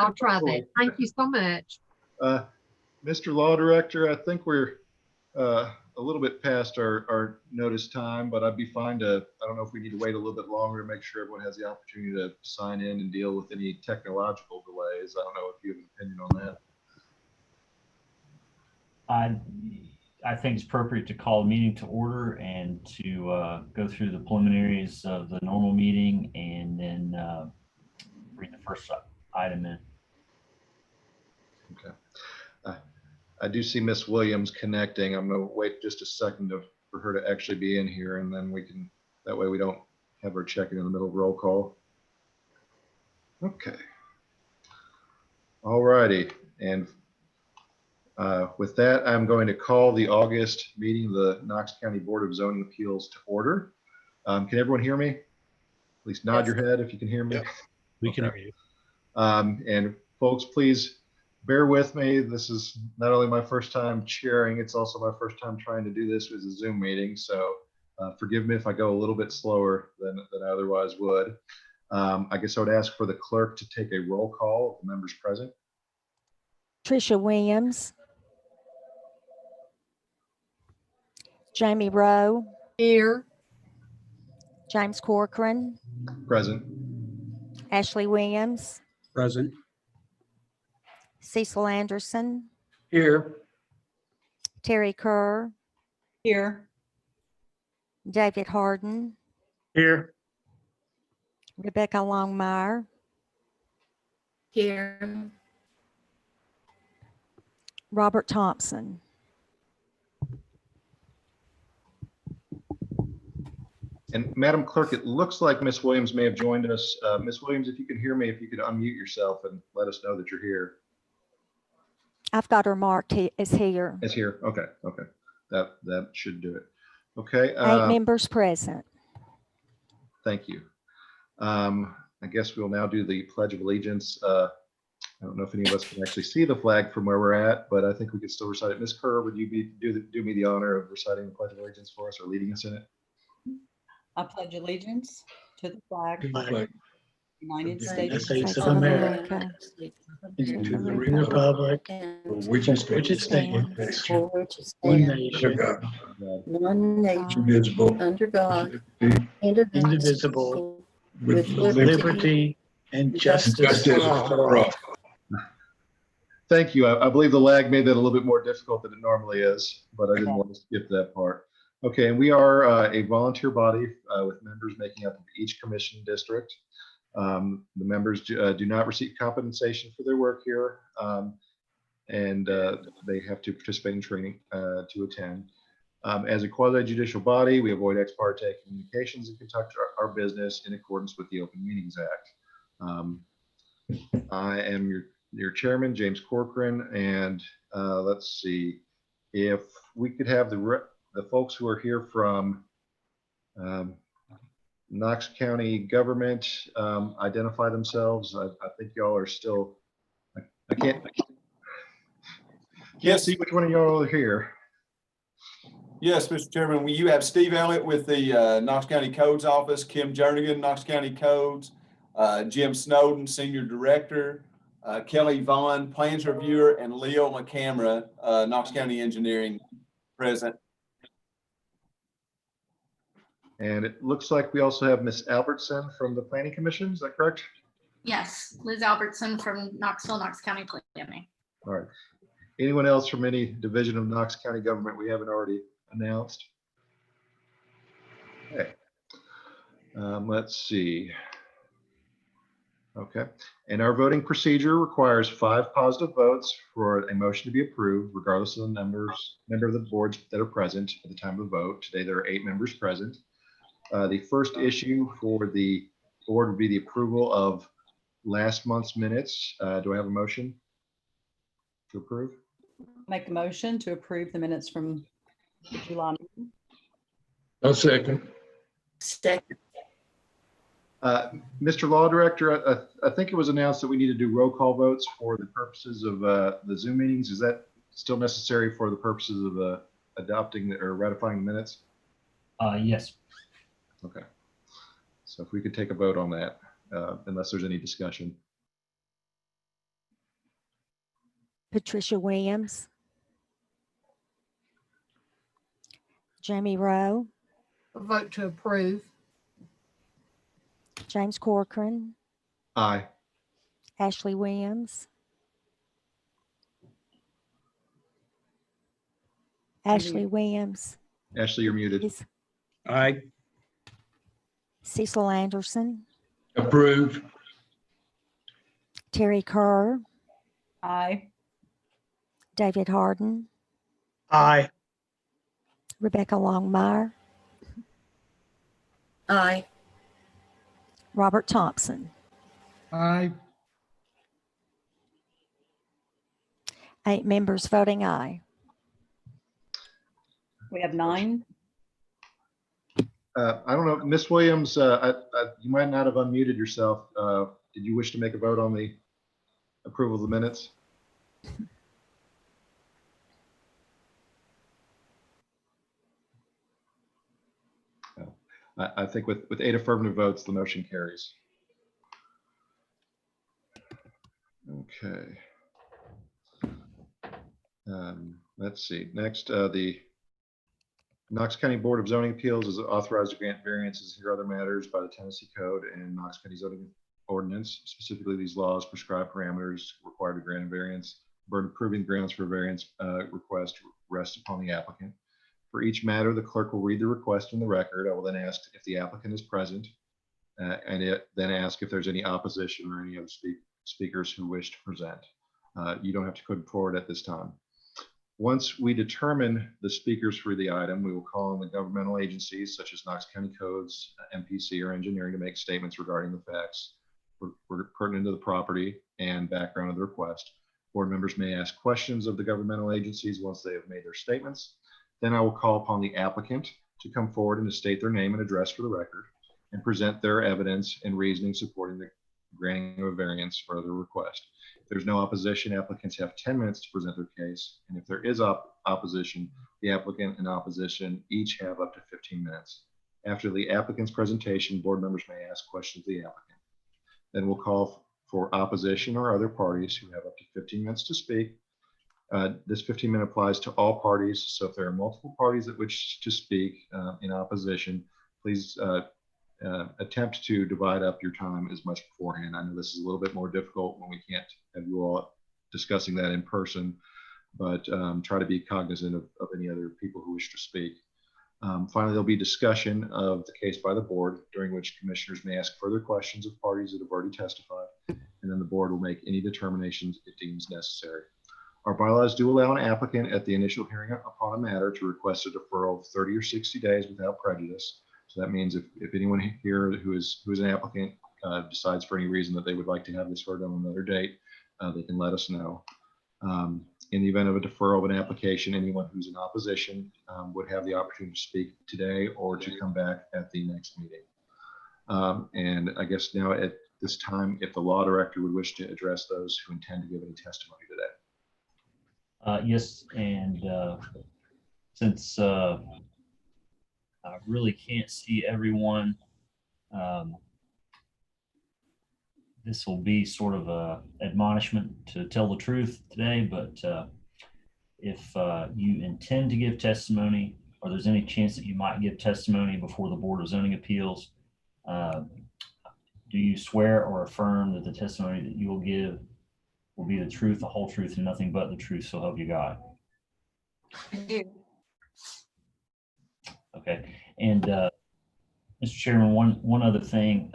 I'll try that. Thank you so much. Mr. Law Director, I think we're a little bit past our notice time, but I'd be fine to, I don't know if we need to wait a little bit longer to make sure everyone has the opportunity to sign in and deal with any technological delays. I don't know if you have an opinion on that. I think it's appropriate to call a meeting to order and to go through the preliminaries of the normal meeting and then read the first item in. Okay. I do see Miss Williams connecting. I'm going to wait just a second for her to actually be in here, and then we can, that way we don't have her checking in the middle of roll call. Okay. All righty. And with that, I'm going to call the August meeting of the Knox County Board of Zoning Appeals to order. Can everyone hear me? At least nod your head if you can hear me. Yep. We can hear you. And folks, please bear with me. This is not only my first time chairing, it's also my first time trying to do this with a Zoom meeting. So forgive me if I go a little bit slower than I otherwise would. I guess I would ask for the clerk to take a roll call of the members present. Tricia Williams. Jamie Rowe. Here. James Corcoran. Present. Ashley Williams. Present. Cecil Anderson. Here. Terry Kerr. Here. David Harden. Here. Rebecca Longmire. Here. Robert Thompson. And Madam Clerk, it looks like Miss Williams may have joined us. Miss Williams, if you can hear me, if you could unmute yourself and let us know that you're here. I've got her marked as here. It's here. Okay. Okay. That should do it. Okay. 8 members present. Thank you. I guess we'll now do the Pledge of Allegiance. I don't know if any of us can actually see the flag from where we're at, but I think we could still recite it. Ms. Kerr, would you do me the honor of reciting the Pledge of Allegiance for us or leading us in it? I pledge allegiance to the flag of Flag. the United United States States of America. And to the republic Which is stands one nation, one nation, indivisible, under God, indivisible, with liberty and justice for all. Thank you. I believe the lag made that a little bit more difficult than it normally is, but I didn't want to skip that part. Okay, and we are a volunteer body with members making up of each commission district. The members do not receive compensation for their work here, and they have to participate in training to attend. As a quasi-judicial body, we avoid ex parte communications and conduct our business in accordance with the Open Meetings Act. I am your chairman, James Corcoran, and let's see if we could have the folks who are here from Knox County government identify themselves. I think y'all are still, I can't see which one of y'all are here. Yes, Mr. Chairman, you have Steve Elliott with the Knox County Codes Office, Kim Jernigan, Knox County Codes, Jim Snowden, Senior Director, Kelly Vaughn, Plans Reviewer, and Leo McCamera, Knox County Engineering, present. And it looks like we also have Miss Albertson from the Planning Commission. Is that correct? Yes, Liz Albertson from Knoxville, Knox County Planning. All right. Anyone else from any division of Knox County government we haven't already announced? Okay. Let's see. Okay. And our voting procedure requires 5 positive votes for a motion to be approved, regardless of the member of the boards that are present at the time of the vote. Today, there are 8 members present. The first issue for the board would be the approval of last month's minutes. Do I have a motion to approve? Make a motion to approve the minutes from the July meeting. No second. Second. Mr. Law Director, I think it was announced that we need to do roll call votes for the purposes of the Zoom meetings. Is that still necessary for the purposes of adopting or ratifying the minutes? Yes. Okay. So if we could take a vote on that, unless there's any discussion. Patricia Williams, Jamie Rowe, A vote to approve. James Corcoran, Aye. Ashley Williams, Ashley Williams, Ashley, you're muted. is Aye. Cecil Anderson, Approve. Terry Kerr, Aye. David Harden, Aye. Rebecca Longmire, Aye. Robert Thompson. Aye. 8 members voting aye. We have 9. I don't know, Miss Williams, you might not have unmuted yourself. Did you wish to make a vote on the approval of the minutes? No. I think with 8 affirmative votes, the motion carries. Okay. Let's see. Next, the Knox County Board of Zoning Appeals is authorized to grant variances and hear other matters by the Tennessee Code and Knox County Zoning Ordinance. Specifically, these laws prescribe parameters required to grant a variance. Burden of proving grounds for a variance request rests upon the applicant. For each matter, the clerk will read the request in the record. I will then ask if the applicant is present, then ask if there's any opposition or any other speakers who wish to present. You don't have to come forward at this time. Once we determine the speakers for the item, we will call on the governmental agencies such as Knox County Codes, MPC, or engineering to make statements regarding the facts pertinent to the property and background of the request. Board members may ask questions of the governmental agencies once they have made their statements. Then I will call upon the applicant to come forward and to state their name and address for the record and present their evidence and reasoning supporting the granting of a variance or other request. If there's no opposition, applicants have 10 minutes to present their case. And if there is opposition, the applicant and opposition each have up to 15 minutes. After the applicant's presentation, board members may ask questions of the applicant. Then we'll call for opposition or other parties who have up to 15 minutes to speak. This 15-minute applies to all parties. So if there are multiple parties that wish to speak in opposition, please attempt to divide up your time as much beforehand. I know this is a little bit more difficult when we can't have you all discussing that in person, but try to be cognizant of any other people who wish to speak. Finally, there'll be discussion of the case by the board, during which commissioners may ask further questions of parties that have already testified, and then the board will make any determinations it deems necessary. Our bylaws do allow an applicant at the initial hearing upon a matter to request a deferral of 30 or 60 days without prejudice. So that means if anyone here who is an applicant decides for any reason that they would like to have this heard on another date, they can let us know. In the event of a deferral of an application, anyone who's in opposition would have the opportunity to speak today or to come back at the next meeting. And I guess now at this time, if the law director would wish to address those who intend to give any testimony today. Yes, and since I really can't see everyone, this will be sort of a admonishment to tell the truth today, but if you intend to give testimony, or there's any chance that you might give testimony before the Board of Zoning Appeals, do you swear or affirm that the testimony that you will give will be the truth, the whole truth, and nothing but the truth, so help you God? I do. Okay, and Mr. Chairman, one other thing,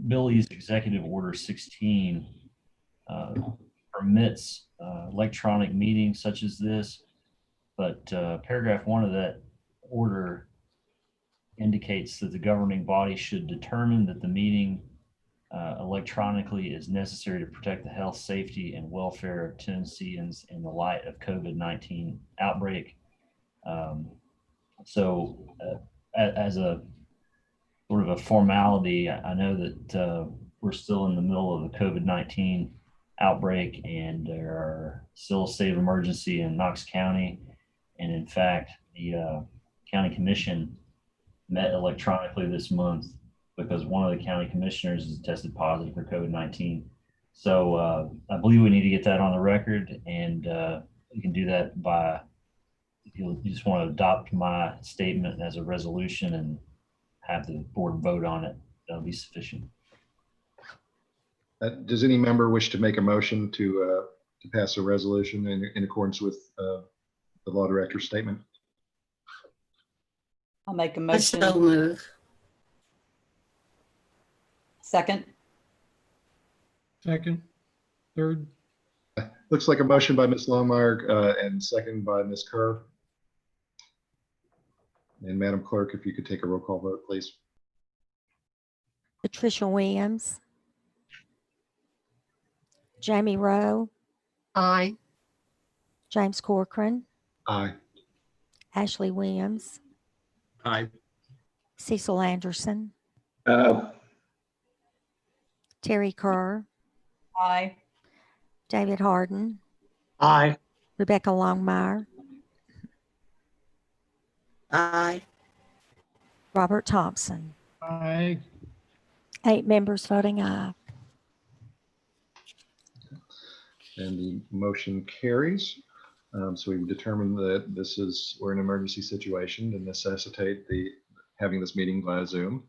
Billy's Executive Order 16 permits electronic meetings such as this, but paragraph 1 of that order indicates that the governing body should determine that the meeting electronically is necessary to protect the health, safety, and welfare of Tennesseans in the light of COVID-19 outbreak. So as a sort of a formality, I know that we're still in the middle of the COVID-19 outbreak, and there are still a state of emergency in Knox County. And in fact, the county commission met electronically this month because one of the county commissioners has tested positive for COVID-19. So I believe we need to get that on the record, and you can do that by, if you just want to adopt my statement as a resolution and have the board vote on it, that'll be sufficient. Does any member wish to make a motion to pass a resolution in accordance with the law director's statement? I'll make a I motion. so move. Second. Second, third, Looks like a motion by Ms. Longmire and second by Ms. Kerr. And Madam Clerk, if you could take a roll call vote, please. Patricia Williams, Jamie Rowe, Aye. James Corcoran, Aye. Ashley Williams, aye. Cecil Anderson, Uh, Terry Kerr, Aye. David Harden, aye. Rebecca Longmire, Aye. Robert Thompson. Aye. 8 members voting aye. And the motion carries. So we've determined that we're in an emergency situation to necessitate having this meeting via Zoom.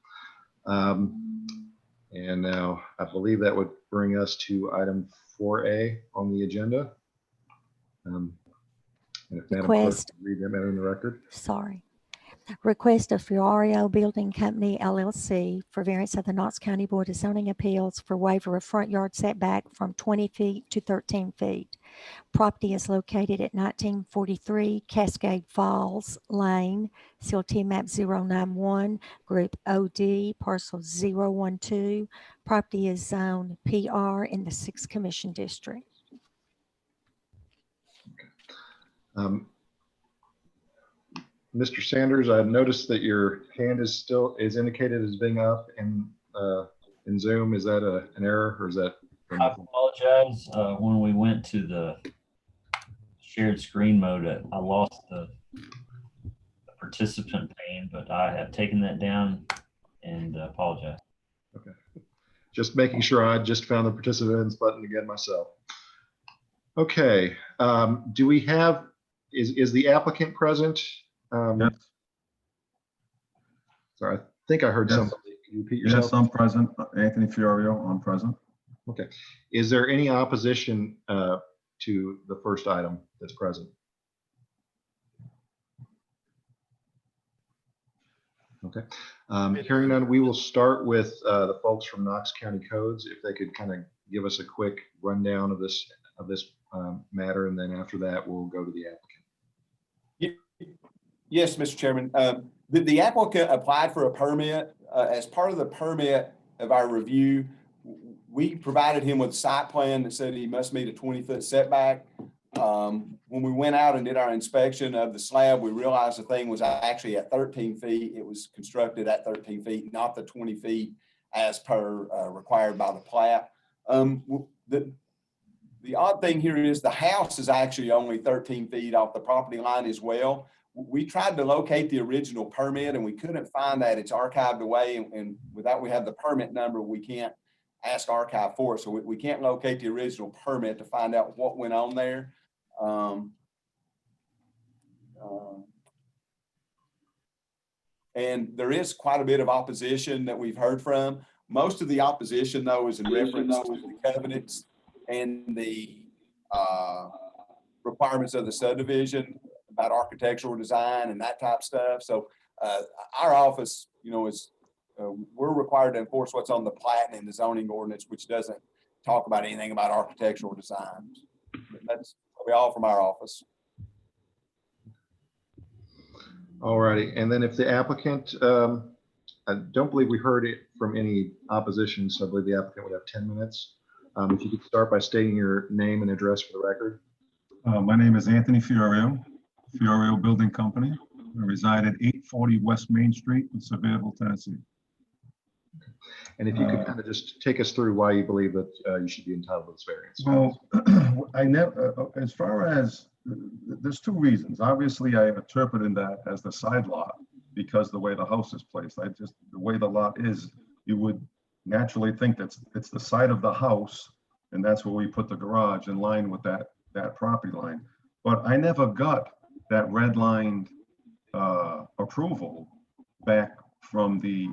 And now I believe that would bring us to item 4A on the agenda. And if Madam Clerk Request. could read that matter in the record. Sorry. Request of Fiorio Building Company LLC for variance of the Knox County Board of Zoning Appeals for waiver of front yard setback from 20 feet to 13 feet. Property is located at 1943 Cascade Falls Lane, CLT map 091, group OD, parcel 012. Property is zoned PR in the 6th Commission District. Mr. Sanders, I've noticed that your hand is indicated as being up in Zoom. Is that an error or is that? I apologize. When we went to the shared screen mode, I lost the participant pane, but I have taken that down and apologize. Okay. Just making sure. I just found the participants button again myself. Okay. Do we have, is the applicant present? Yes. Sorry, I think I heard Yes. somebody. Can you repeat yourself? Yes, I'm present. Anthony Fiorio, I'm present. Okay. Is there any opposition to the first item that's present? Okay. Hearing none, we will start with the folks from Knox County Codes, if they could kind of give us a quick rundown of this matter, and then after that, we'll go to the applicant. Yes, Mr. Chairman. The applicant applied for a permit. As part of the permit of our review, we provided him with a site plan that said he must meet a 20-foot setback. When we went out and did our inspection of the slab, we realized the thing was actually at 13 feet. It was constructed at 13 feet, not the 20 feet as per required by the plat. The odd thing here is the house is actually only 13 feet off the property line as well. We tried to locate the original permit and we couldn't find that. It's archived away, and without we have the permit number, we can't ask archive for it. So we can't locate the original permit to find out what went on there. And there is quite a bit of opposition that we've heard from. Most of the opposition, though, is in reference to the covenants and the requirements of the subdivision about architectural design and that type of stuff. So our office, is we're required to enforce what's on the plat and the zoning ordinance, which doesn't talk about anything about architectural designs. That's all from our office. All righty. And then if the applicant, I don't believe we heard it from any opposition, so I believe the applicant would have 10 minutes. If you could start by stating your name and address for the record. My name is Anthony Fiorio, Fiorio Building Company. I reside at 840 West Main Street in Sevierville, Tennessee. And if you could kind of just take us through why you believe that you should be entitled to this variance. Well, I never, as far as, there's two reasons. Obviously, I interpreted that as the side lot because the way the house is placed. The way the lot is, you would naturally think that it's the side of the house And that's where we put the garage in line with that property line. But I never got that red lined approval back from the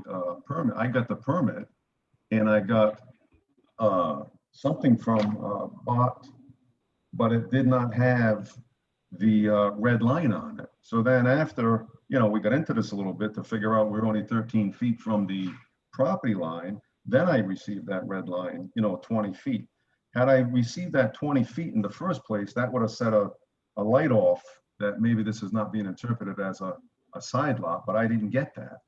permit. I got the permit and I got something from Bot, but it did not have the red line on it. So then after, we got into this a little bit to figure out we're only 13 feet from the property line. Then I received that red line, 20 feet. Had I received that 20 feet in the first place, that would have set a light off that maybe this is not being interpreted as a side lot, but I didn't get that.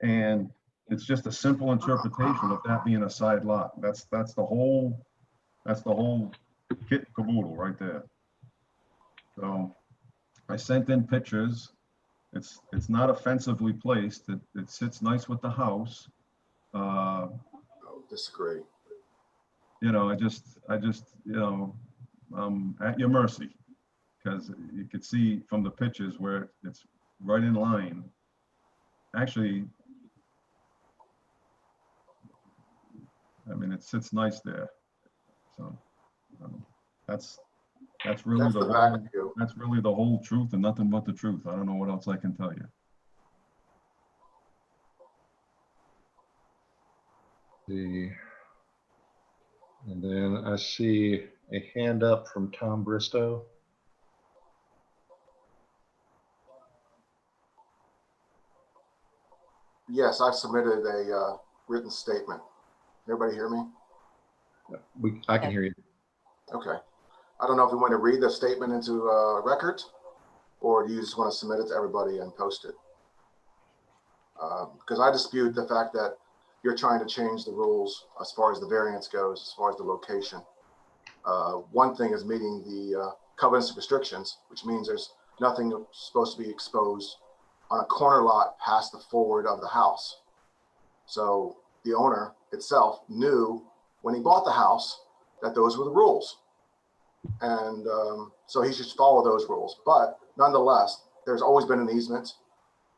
And it's just a simple interpretation of that being a side lot. That's the whole kit and caboodle right there. So I sent in pictures. It's not offensively placed. It sits nice with the house. Disagree. I just, at your mercy, because you could see from the pictures where it's right in line. Actually, I mean, it sits nice there. So that's really that's really the whole truth and nothing but the truth. I don't know what else I can tell you. And then I see a hand up from Tom Bristow. Yes, I've submitted a written statement. Everybody hear me? I can hear you. Okay. I don't know if we want to read the statement into record, or do you just want to submit it to everybody and post it? Because I dispute the fact that you're trying to change the rules as far as the variance goes, as far as the location. One thing is meeting the covenants and restrictions, which means there's nothing supposed to be exposed on a corner lot past the forward of the house. So the owner itself knew when he bought the house that those were the rules. And so he should follow those rules. But nonetheless, there's always been an easement.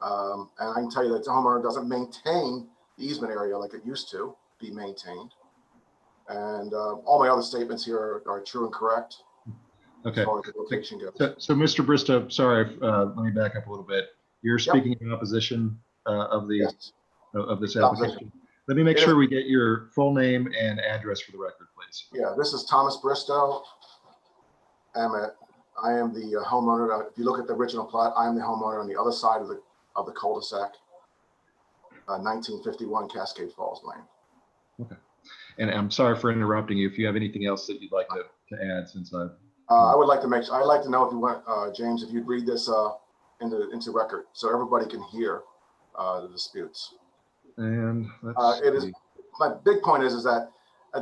And I can tell you that the homeowner doesn't maintain the easement area like it used to be maintained. And all my other statements here are true and correct. Okay. As far as the location goes. So Mr. Bristow, sorry, let me back up a little bit. You're speaking in opposition of this application. Let me make sure we get your full name and address for the record, please. Yeah, this is Thomas Bristow. I am the homeowner. If you look at the original plat, I am the homeowner on the other side of the cul-de-sac, 1951 Cascade Falls Lane. Okay. And I'm sorry for interrupting you. If you have anything else that you'd like to add, since I'd like to know if you want, James, if you'd read this into record so everybody can hear the disputes. And it is my big point is that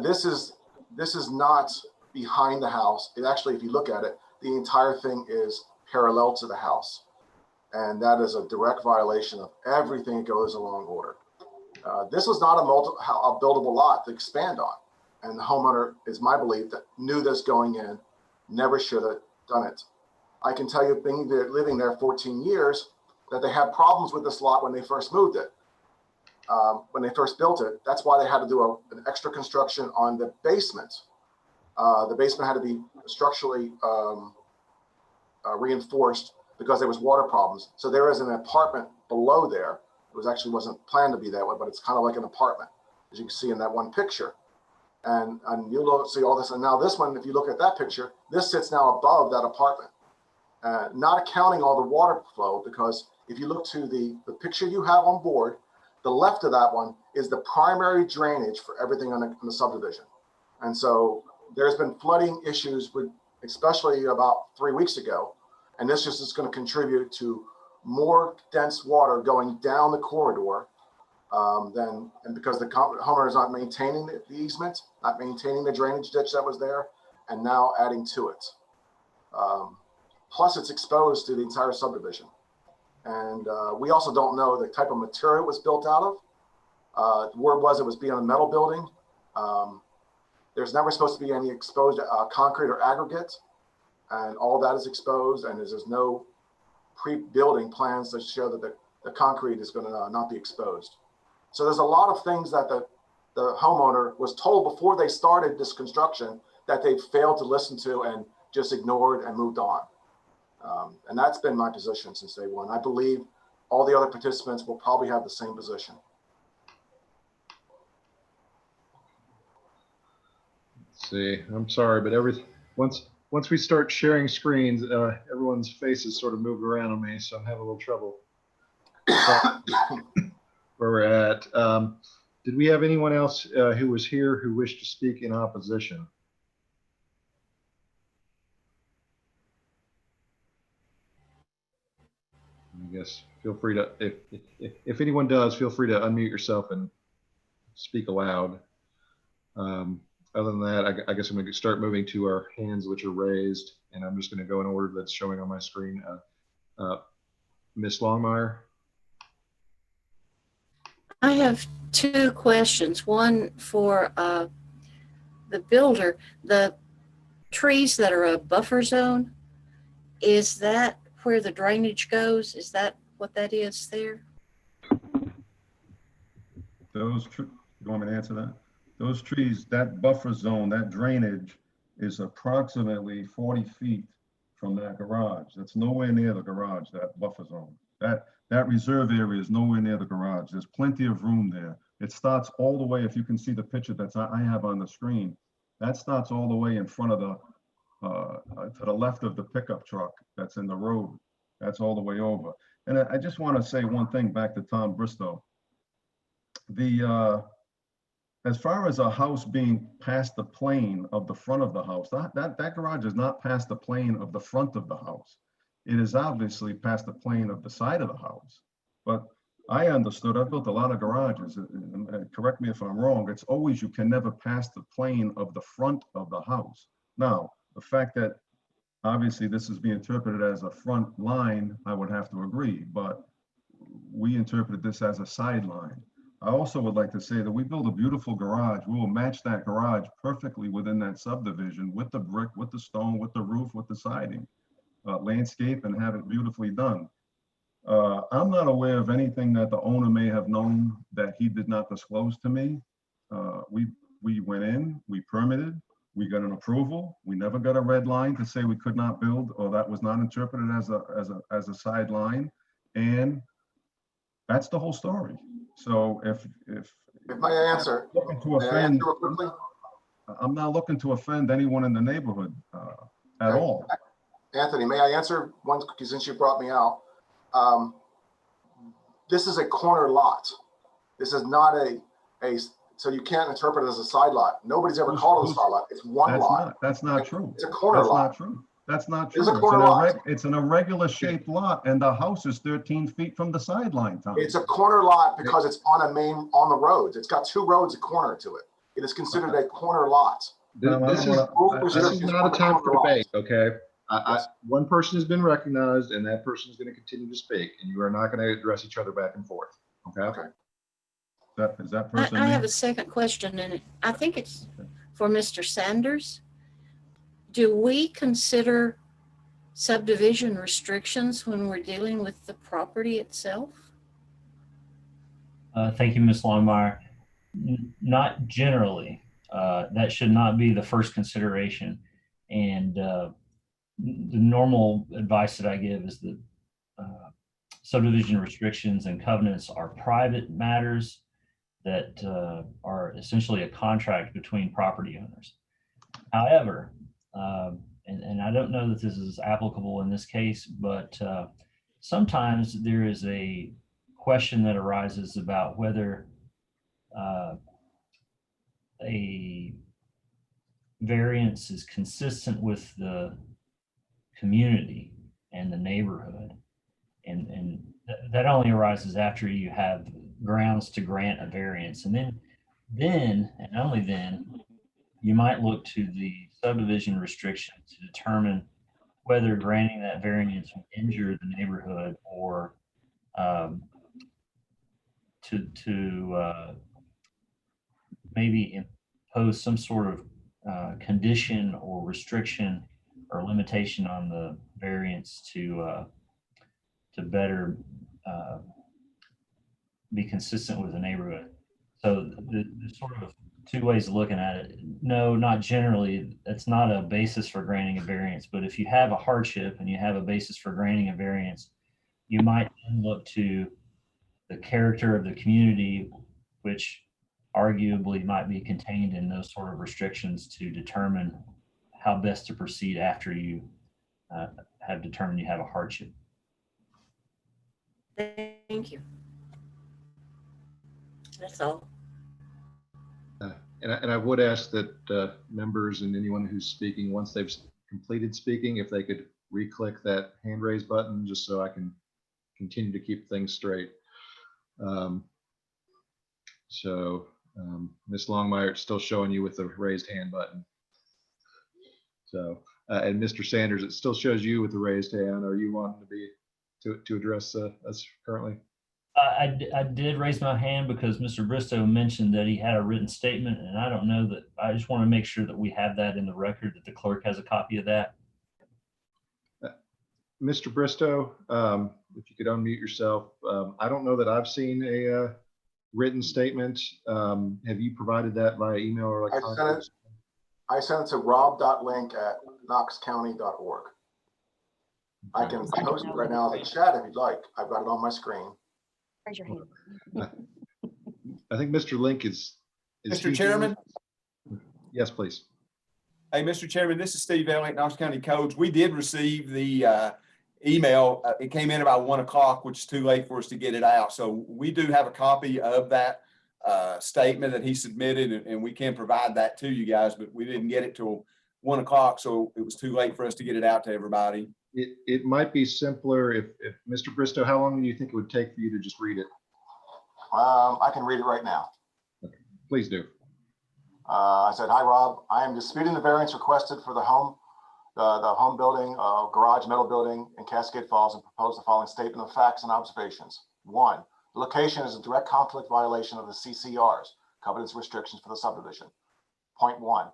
this is not behind the house. It actually, if you look at it, the entire thing is parallel to the house, and that is a direct violation of everything that goes along order. This was not a buildable lot to expand on, and the homeowner, is my belief, that knew this going in, never should have done it. I can tell you, being there, living there 14 years, that they had problems with this lot when they first moved it. When they first built it, that's why they had to do an extra construction on the basement. The basement had to be structurally reinforced because there was water problems. So there is an apartment below there. It wasn't planned to be that way, but it's kind of like an apartment, as you can see in that one picture. And you'll see all this. And now this one, if you look at that picture, this sits now above that apartment, not accounting all the water flow, because if you look to the picture you have on board, the left of that one is the primary drainage for everything on the subdivision. And so there's been flooding issues especially about 3 weeks ago. And this just is going to contribute to more dense water going down the corridor and because the homeowner is not maintaining the easement, not maintaining the drainage ditch that was there, and now adding to it. Plus it's exposed to the entire subdivision. And we also don't know the type of material it was built out of. The word was it was being a metal building. There's never supposed to be any exposed concrete or aggregate, and all that is exposed, and there's no pre-building plans to show that the concrete is going to not be exposed. So there's a lot of things that the homeowner was told before they started this construction that they've failed to listen to and just ignored and moved on. And that's been my position since day one. I believe all the other participants will probably have the same position. Let's see, I'm sorry, but once we start sharing screens, everyone's faces sort of move around on me, so I'm having a little trouble where we're at. Did we have anyone else who was here who wished to speak in opposition? I guess feel free to, if anyone does, feel free to unmute yourself and speak aloud. Other than that, I guess I'm going to start moving to our hands, which are raised, and I'm just going to go in order that's showing on my screen. Ms. Longmire. I have two questions. One for the builder. The trees that are a buffer zone, is that where the drainage goes? Is that what that is there? You want me to answer that? Those trees, that buffer zone, that drainage is approximately 40 feet from that garage. That's nowhere near the garage, that buffer zone. That reserve area is nowhere near the garage. There's plenty of room there. It starts all the way, if you can see the picture that I have on the screen, that starts all the way in front of the, to the left of the pickup truck that's in the road. That's all the way over. And I just want to say one thing back to Tom Bristow. As far as a house being past the plane of the front of the house, that garage is not past the plane of the front of the house. It is obviously past the plane of the side of the house. But I understood, I've built a lot of garages, and correct me if I'm wrong, it's always you can never pass the plane of the front of the house. Now, the fact that obviously this is being interpreted as a front line, I would have to agree, but we interpreted this as a sideline. I also would like to say that we build a beautiful garage. We will match that garage perfectly within that subdivision with the brick, with the stone, with the roof, with the siding, landscape, and have it beautifully done. I'm not aware of anything that the owner may have known that he did not disclose to me. We went in, we permitted, we got an approval. We never got a red line to say we could not build, or that was not interpreted as a sideline. And that's the whole story. So if may I answer? Looking to May I offend, answer real quickly? I'm not looking to offend anyone in the neighborhood at all. Anthony, may I answer one, since you brought me out? This is a corner lot. This is not so you can't interpret it as a side lot. Nobody's ever called it a side lot. It's one lot. That's not true. It's a corner lot. lot. That's not true. That's not true. It's a corner lot. It's an irregular shaped lot, and the house is 13 feet from the sideline, Tom. It's a corner lot because it's on the roads. It's got two roads, a corner to it. It is considered a corner lot. This is not a time for debate, okay? One person has been recognized, and that person is going to continue to speak, and you are not going to address each other back and forth, okay? Is that person? I have a second question, and I think it's for Mr. Sanders. Do we consider subdivision restrictions when we're dealing with the property itself? Thank you, Ms. Longmire. Not generally. That should not be the first consideration. And the normal advice that I give is that subdivision restrictions and covenants are private matters that are essentially a contract between property owners. However, and I don't know that this is applicable in this case, but sometimes there is a question that arises about whether a variance is consistent with the community and the neighborhood. And that only arises after you have grounds to grant a variance. And then, and only then, you might look to the subdivision restriction to determine whether granting that variance will injure the neighborhood or to maybe impose some sort of condition or restriction or limitation on the variance to better be consistent with the neighborhood. So the sort of two ways of looking at it. No, not generally. That's not a basis for granting a variance. But if you have a hardship and you have a basis for granting a variance, you might then look to the character of the community, which arguably might be contained in those sort of restrictions to determine how best to proceed after you have determined you have a hardship. Thank you. That's all. And I would ask that members and anyone who's speaking, once they've completed speaking, if they could re-click that hand raise button, just so I can continue to keep things straight. Ms. Longmire, it's still showing you with the raised hand button. So, and Mr. Sanders, it still shows you with the raised hand. Are you wanting to address us currently? I did raise my hand because Mr. Bristow mentioned that he had a written statement, and I don't know that. I just want to make sure that we have that in the record, that the clerk has a copy of that. Mr. Bristow, if you could unmute yourself. I don't know that I've seen a written statement. Have you provided that via email or electronic? I sent it to rob.link@knoxcounty.org. I can post it right now in the chat if you'd like. I've got it on my screen. Raise your hand. I think Mr. Link is Mr. Chairman? Yes, please. Hey, Mr. Chairman, this is Steve Elliott, Knox County Codes. We did receive the email. It came in about 1 o'clock, which is too late for us to get it out. So we do have a copy of that statement that he submitted, and we can provide that to you guys, but we didn't get it till 1 o'clock, so it was too late for us to get it out to everybody. It might be simpler if Mr. Bristow, how long do you think it would take for you to just read it? I can read it right now. Okay, please do. I said, "Hi, Rob. I am disputing the variance requested for the home building, garage metal building in Cascade Falls, and propose the following statement of facts and observations. 1, the location is a direct conflict violation of the CCRs, covenants restrictions for the subdivision. Point 1,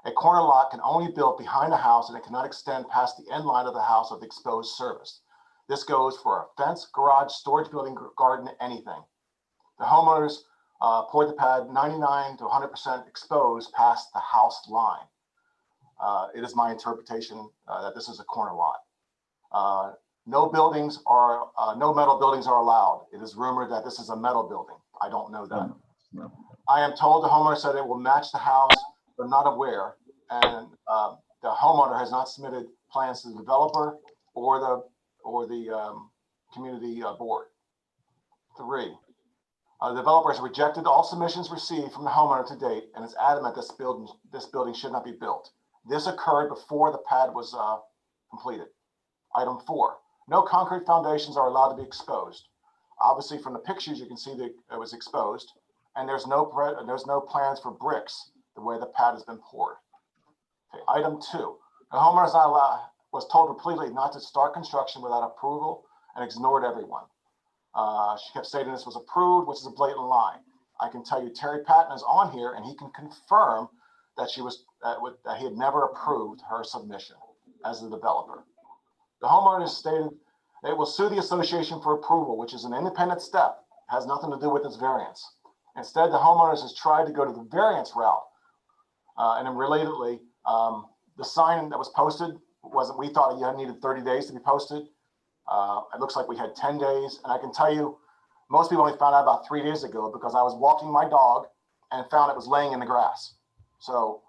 a corner lot can only be built behind the house and it cannot extend past the end line of the house of the exposed service. This goes for a fence, garage, storage building, garden, anything. The homeowners poured the pad 99 to 100% exposed past the house line. It is my interpretation that this is a corner lot. No metal buildings are allowed. It is rumored that this is a metal building. I don't know that. No. I am told the homeowner said it will match the house, but not aware. And the homeowner has not submitted plans to the developer or the community board. 3, the developer has rejected all submissions received from the homeowner to date and is adamant this building should not be built. This occurred before the pad was completed. Item 4, no concrete foundations are allowed to be exposed. Obviously, from the pictures, you can see that it was exposed, and there's no plans for bricks the way the pad has been poured. Okay, item 2, the homeowner was told repeatedly not to start construction without approval and ignored everyone. She kept stating this was approved, which is a blatant lie. I can tell you Terry Patton is on here and he can confirm that that he had never approved her submission as the developer. The homeowner stated they will sue the association for approval, which is an independent step, has nothing to do with this variance. Instead, the homeowners has tried to go to the variance route. And then relatedly, the sign that was posted we thought you needed 30 days to be posted. It looks like we had 10 days. And I can tell you, most people only found out about 3 days ago because I was walking my dog and found it was laying in the grass. So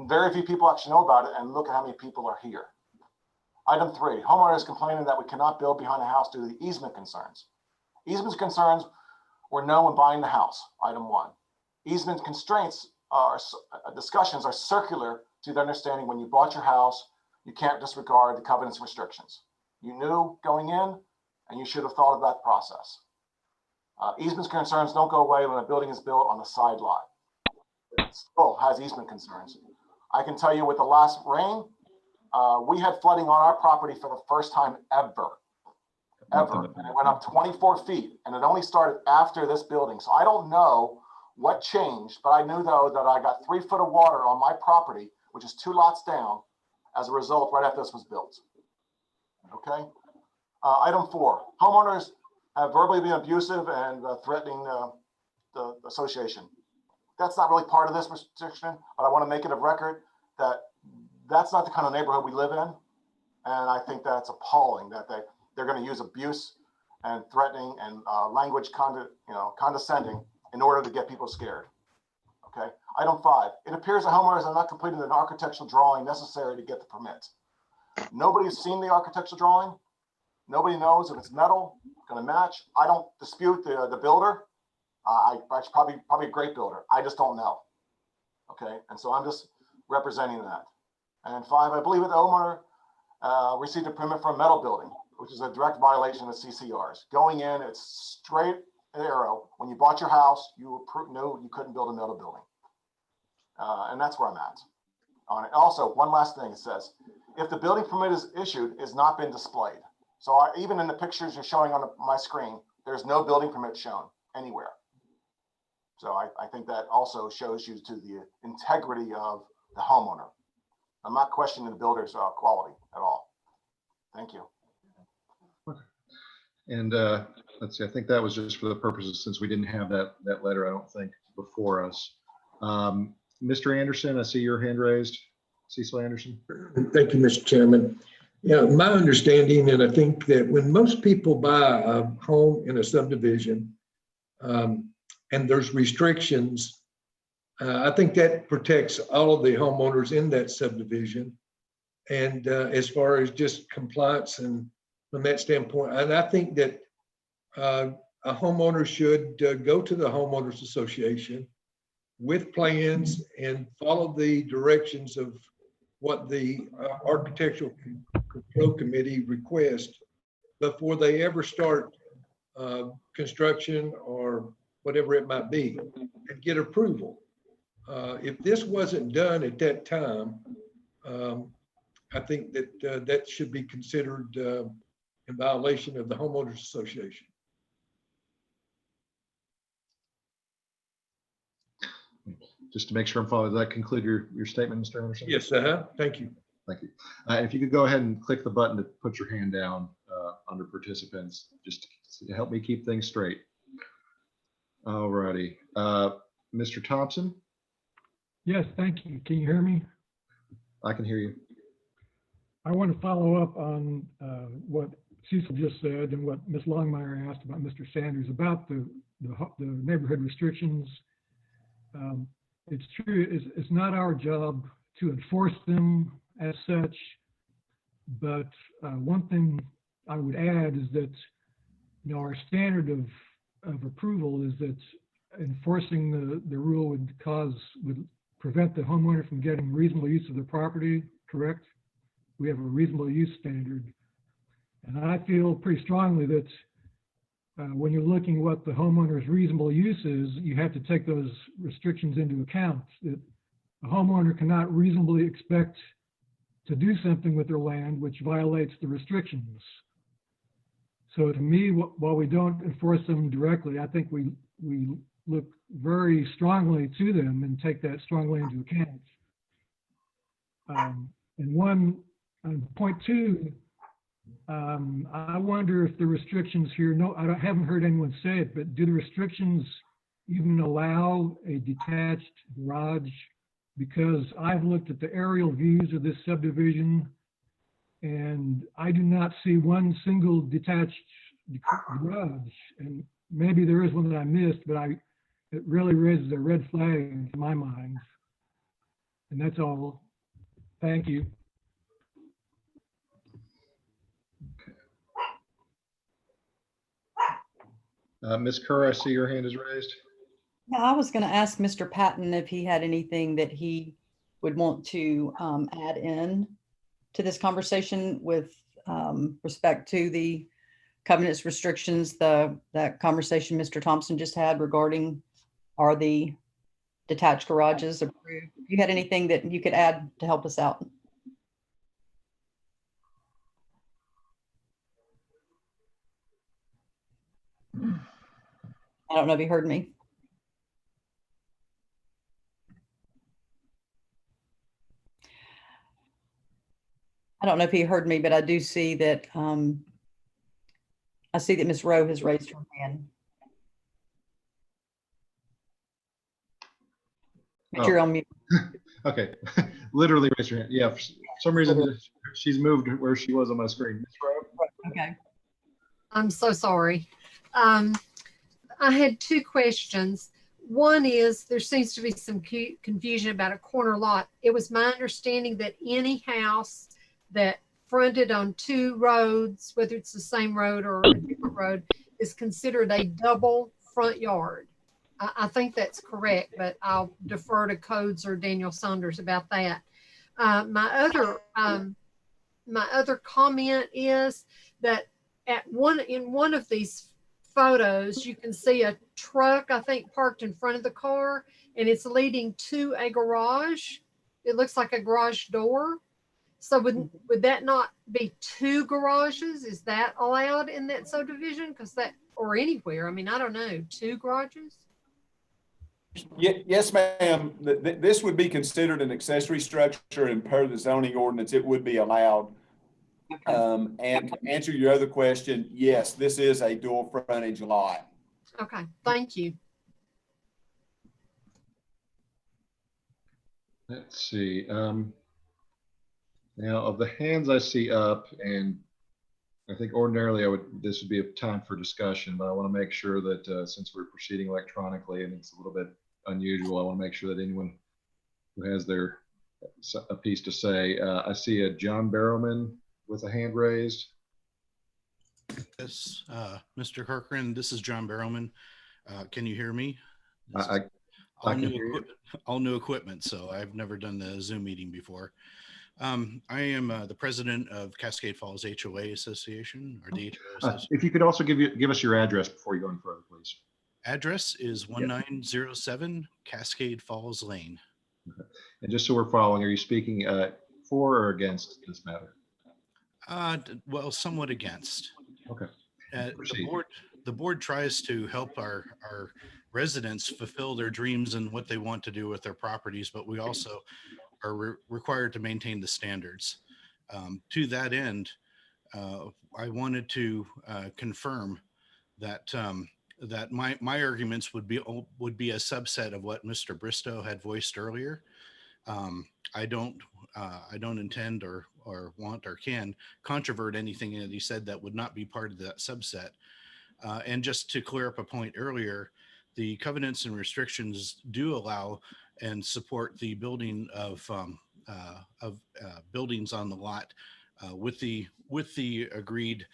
very few people actually know about it, and look at how many people are here. Item 3, homeowners complaining that we cannot build behind the house due to the easement concerns. Easement concerns were known when buying the house, item 1. Easement constraints discussions are circular to the understanding when you bought your house, you can't disregard the covenants restrictions. You knew going in, and you should have thought of that process. Easement concerns don't go away when a building is built on the side lot. It still has easement concerns. I can tell you with the last rain, we had flooding on our property for the first time ever. And it went up 24 feet, and it only started after this building. So I don't know what changed, but I knew though that I got 3 foot of water on my property, which is 2 lots down, as a result right after this was built. Okay. Item 4, homeowners have verbally been abusive and threatening the association. that's not really part of this restriction, but I want to make it a record that that's not the kind of neighborhood we live in. And I think that's appalling that they're going to use abuse and threatening and language condescending in order to get people scared. Okay. Item 5, it appears the homeowners are not completing an architectural drawing necessary to get the permit. Nobody's seen the architectural drawing. Nobody knows if it's metal, going to match. I don't dispute the builder. It's probably a great builder. I just don't know. Okay. And so I'm just representing that. And 5, I believe that the homeowner received a permit for a metal building, which is a direct violation of CCRs. Going in, it's straight arrow. When you bought your house, you knew you couldn't build a metal building. And that's where I'm at on it. Also, one last thing, it says, if the building permit is issued, it's not been displayed. So even in the pictures you're showing on my screen, there's no building permit shown anywhere. So I think that also shows you to the integrity of the homeowner. I'm not questioning the builder's quality at all. Thank you. And let's see, I think that was just for the purposes, since we didn't have that letter, I don't think, before us. Mr. Anderson, I see your hand raised. Cecil Anderson. Thank you, Mr. Chairman. Yeah, my understanding, and I think that when most people buy a home in a subdivision and there's restrictions, I think that protects all of the homeowners in that subdivision. And as far as just compliance and from that standpoint, and I think that a homeowner should go to the homeowners association with plans and follow the directions of what the architectural control committee requests before they ever start construction or whatever it might be, and get approval. If this wasn't done at that time, I think that that should be considered in violation of the homeowners association. Just to make sure I'm following, does that conclude your statement, Mr. Anderson? Yes, thank you. Thank you. If you could go ahead and click the button to put your hand down under participants, just to help me keep things straight. All righty. Mr. Thompson? Yes, thank you. Can you hear me? I can hear you. I want to follow up on what Cecil just said and what Ms. Longmire asked about Mr. Sanders about the neighborhood restrictions. It's true, it's not our job to enforce them as such, but one thing I would add is that, you know, our standard of approval is that enforcing the rule would prevent the homeowner from getting reasonable use of their property, correct? We have a reasonable use standard. And I feel pretty strongly that when you're looking what the homeowner's reasonable use is, you have to take those restrictions into account. That a homeowner cannot reasonably expect to do something with their land which violates the restrictions. So to me, while we don't enforce them directly, I think we look very strongly to them and take that strongly into account. And point 2, I wonder if the restrictions here, I haven't heard anyone say it, but do the restrictions even allow a detached garage? Because I've looked at the aerial views of this subdivision and I do not see one single detached garage. And maybe there is one that I missed, but it really raises a red flag in my mind. And that's all. Thank you. Ms. Kerr, I see your hand is raised. Yeah, I was going to ask Mr. Patton if he had anything that he would want to add in to this conversation with respect to the covenants restrictions, that conversation Mr. Thompson just had regarding are the detached garages approved? If you had anything that you could add to help us out. I don't know if you heard me. I don't know if he heard me, but I do see that I see that Ms. Rowe has raised her hand. But you're on mute. Okay, literally raise your hand. Yeah, for some reason she's moved where she was on my screen. Ms. Rowe? Okay. I'm so sorry. I had two questions. One is there seems to be some confusion about a corner lot. It was my understanding that any house that fronted on two roads, whether it's the same road or a different road, is considered a double front yard. I think that's correct, but I'll defer to Codes or Daniel Saunders about that. My other comment is that in one of these photos, you can see a truck, I think, parked in front of the car, and it's leading to a garage. It looks like a garage door. So would that not be two garages? Is that allowed in that subdivision? Because that, or anywhere, I mean, I don't know, two garages? Yes, ma'am. This would be considered an accessory structure, and per the zoning ordinance, it would be allowed. And to answer your other question, yes, this is a dual frontage lot. Okay, thank you. Let's see. Now, of the hands I see up, and I think ordinarily this would be a time for discussion, but I want to make sure that since we're proceeding electronically and it's a little bit unusual, I want to make sure that anyone who has a piece to say. I see a John Barrowman with a hand raised. Yes, Mr. Corcoran, this is John Barrowman. Can you hear me? I can hear you. All new equipment, so I've never done the Zoom meeting before. I am the president of Cascade Falls HOA Association, or the HOA Association. If you could also give us your address before you go any further, please. Address is 1907 Cascade Falls Lane. Okay. And just so we're following, are you speaking for or against this matter? Well, somewhat against. Okay. The board tries to help our residents fulfill their dreams and what they want to do with their properties, but we also are required to maintain the standards. To that end, I wanted to confirm that that my arguments would be a subset of what Mr. Bristow had voiced earlier. I don't intend or want or can controvert anything that he said that would not be part of that subset. And just to clear up a point earlier, the covenants and restrictions do allow and support the building of buildings on the lot with the agreement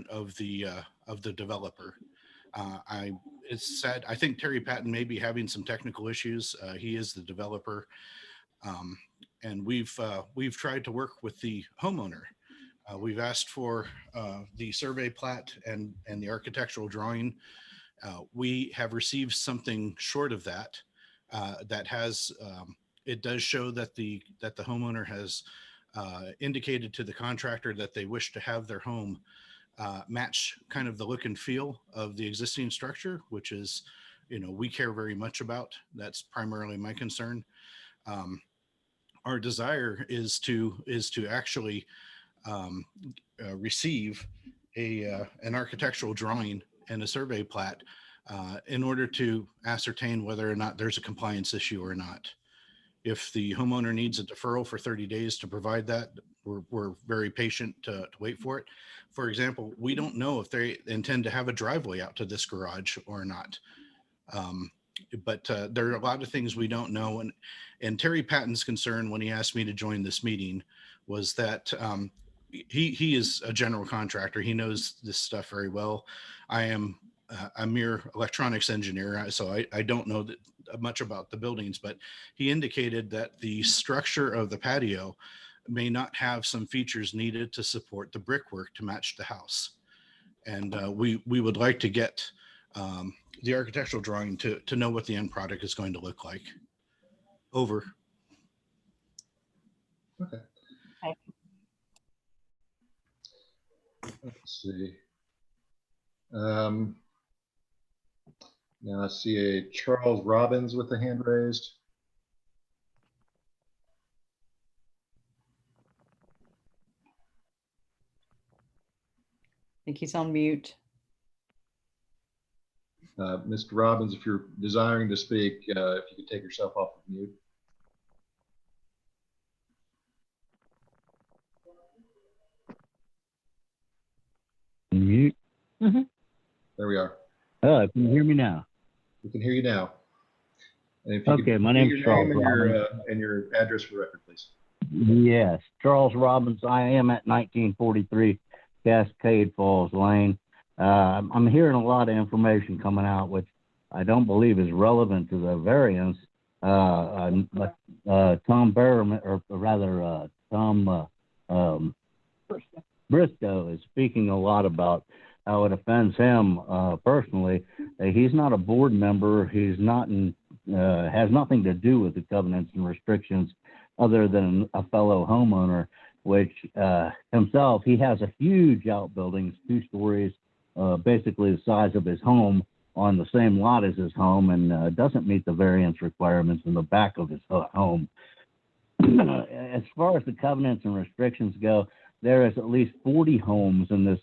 of the developer. It's sad. I think Terry Patton may be having some technical issues. He is the developer, and we've tried to work with the homeowner. We've asked for the survey plat and the architectural drawing. We have received something short of that. That has it does show that the homeowner has indicated to the contractor that they wish to have their home match kind of the look and feel of the existing structure, which is, we care very much about. That's primarily my concern. Our desire is to actually receive an architectural drawing and a survey plat in order to ascertain whether or not there's a compliance issue or not. If the homeowner needs a deferral for 30 days to provide that, we're very patient to wait for it. For example, we don't know if they intend to have a driveway out to this garage or not. But there are a lot of things we don't know. And Terry Patton's concern when he asked me to join this meeting was that he is a general contractor. He knows this stuff very well. I am a mere electronics engineer, so I don't know much about the buildings, but he indicated that the structure of the patio may not have some features needed to support the brickwork to match the house. And we would like to get the architectural drawing to know what the end product is going to look like. Over. Okay. Let's see. Now I see a Charles Robbins with a hand raised. I think he's on mute. Mr. Robbins, if you're desiring to speak, if you could take yourself off of mute. Mute. There we are. Oh, can you hear me now? We can hear you now. And if you Okay, could my give name's your Charles name and Robbins. your address for record, please. Yes, Charles Robbins. I am at 1943 Cascade Falls Lane. I'm hearing a lot of information coming out, which I don't believe is relevant to the variance. But Tom Berman, or rather Tom Bristow, is speaking a lot about how it offends him personally. He's not a board member. He's not in, has nothing to do with the covenants and restrictions other than a fellow homeowner, which himself, he has a huge outbuildings, 2 stories, basically the size of his home on the same lot as his home, and doesn't meet the variance requirements in the back of his home. As far as the covenants and restrictions go, there is at least 40 homes in this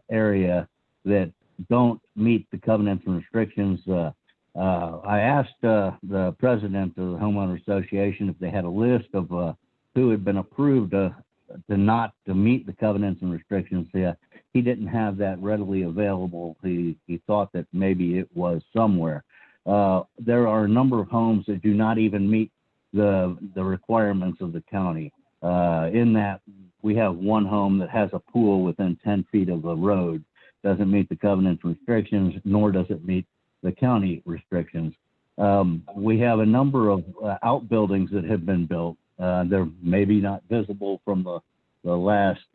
area that don't meet the covenants and restrictions. I asked the president of the homeowner association if they had a list of who had been approved to meet the covenants and restrictions. He didn't have that readily available. He thought that maybe it was somewhere. There are a number of homes that do not even meet the requirements of the county. In that, we have one home that has a pool within 10 feet of a road. Doesn't meet the covenants and restrictions, nor does it meet the county restrictions. We have a number of outbuildings that have been built. They're maybe not visible from the last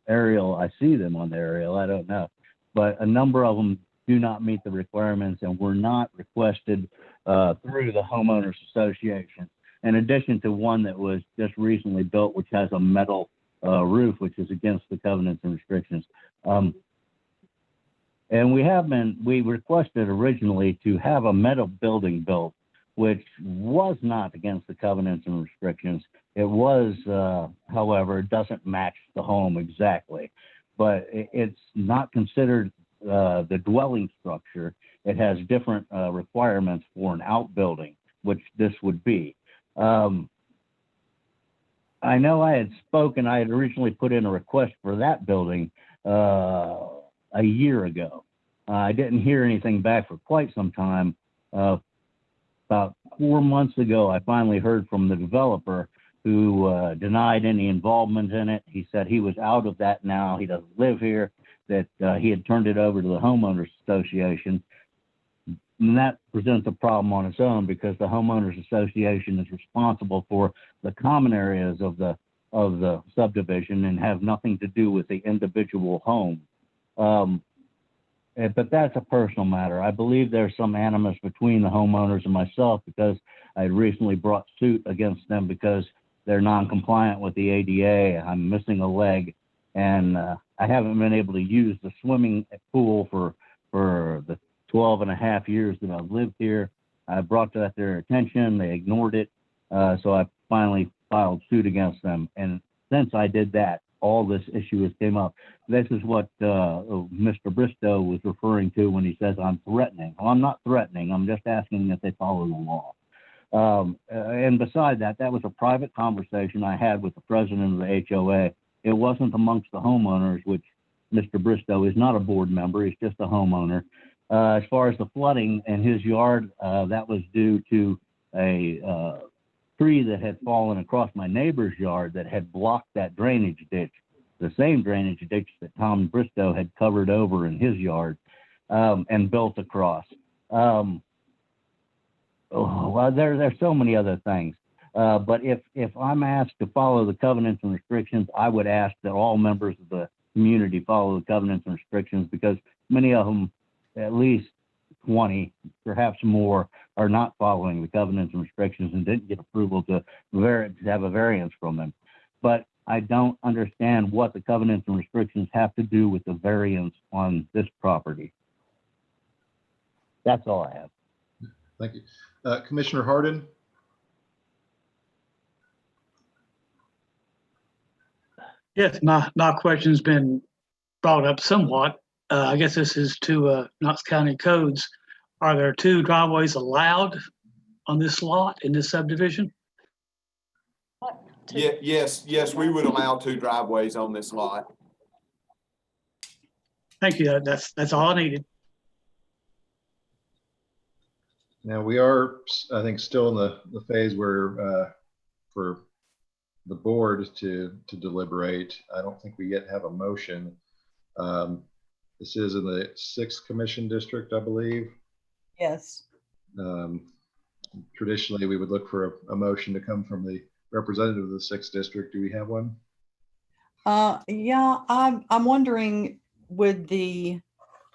aerial. I see them on the aerial, I don't know. But a number of them do not meet the requirements and were not requested through the homeowners association. In addition to one that was just recently built, which has a metal roof, which is against the covenants and restrictions. And we requested originally to have a metal building built, which was not against the covenants and restrictions. It was, however, it doesn't match the home exactly, but it's not considered the dwelling structure. It has different requirements for an outbuilding, which this would be. I know I had spoken, I had originally put in a request for that building a year ago. I didn't hear anything back for quite some time. About 4 months ago, I finally heard from the developer who denied any involvement in it. He said he was out of that now. He doesn't live here, that he had turned it over to the homeowners association. And that presents a problem on its own because the homeowners association is responsible for the common areas of the subdivision and have nothing to do with the individual home. But that's a personal matter. I believe there's some animus between the homeowners and myself because I recently brought suit against them because they're non-compliant with the ADA. I'm missing a leg, and I haven't been able to use the swimming pool for the 12 and a half years that I've lived here. I brought that to their attention. They ignored it. So I finally filed suit against them. And since I did that, all this issue has came up. This is what Mr. Bristow was referring to when he says I'm threatening. Well, I'm not threatening. I'm just asking that they follow the law. And beside that, that was a private conversation I had with the president of the HOA. It wasn't amongst the homeowners, which Mr. Bristow is not a board member. He's just a homeowner. As far as the flooding in his yard, that was due to a tree that had fallen across my neighbor's yard that had blocked that drainage ditch, the same drainage ditch that Tom Bristow had covered over in his yard and built across. Well, there's so many other things. But if I'm asked to follow the covenants and restrictions, I would ask that all members of the community follow the covenants and restrictions because many of them, at least 20, perhaps more, are not following the covenants and restrictions and didn't get approval to have a variance from them. But I don't understand what the covenants and restrictions have to do with the variance on this property. That's all I have. Thank you. Commissioner Hardin? Yes, my question's been brought up somewhat. I guess this is to Knox County Codes. Are there 2 driveways allowed on this lot in this subdivision? Yeah, yes, we would allow 2 driveways on this lot. Thank you. That's all I needed. Now we are, I think, still in the phase where for the board to deliberate. I don't think we yet have a motion. This is in the 6th Commission District, I believe. Yes. Traditionally, we would look for a motion to come from the representative of the 6th District. Do we have one? Yeah, I'm wondering, would the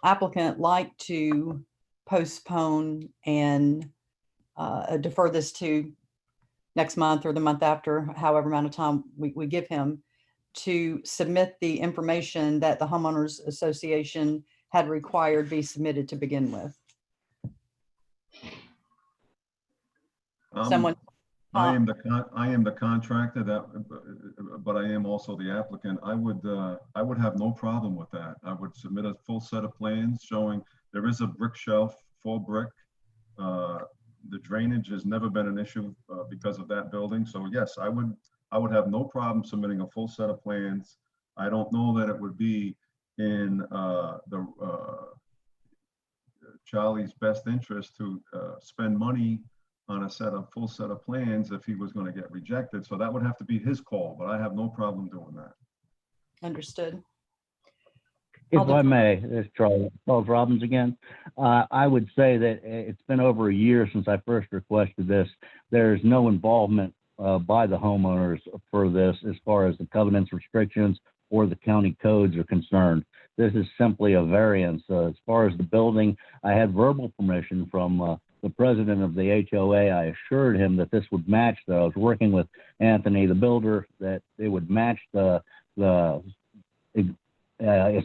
applicant like to postpone and defer this to next month or the month after, however amount of time we give him, to submit the information that the homeowners association had required be submitted to begin with? Someone. I am the contractor but I am also the applicant. I would have no problem with that. I would submit a full set of plans showing there is a brick shelf, full brick. The drainage has never been an issue because of that building. So yes, I would have no problem submitting a full set of plans. I don't know that it would be in Charlie's best interest to spend money on a full set of plans if he was going to get rejected. So that would have to be his call, but I have no problem doing that. Understood. If I may, it's Charles Robbins again. I would say that it's been over a year since I first requested this. There's no involvement by the homeowners for this as far as the covenants, restrictions, or the county codes are concerned. This is simply a variance. As far as the building, I had verbal permission from the president of the HOA. I assured him that this would match, that I was working with Anthony, the builder, that it would match as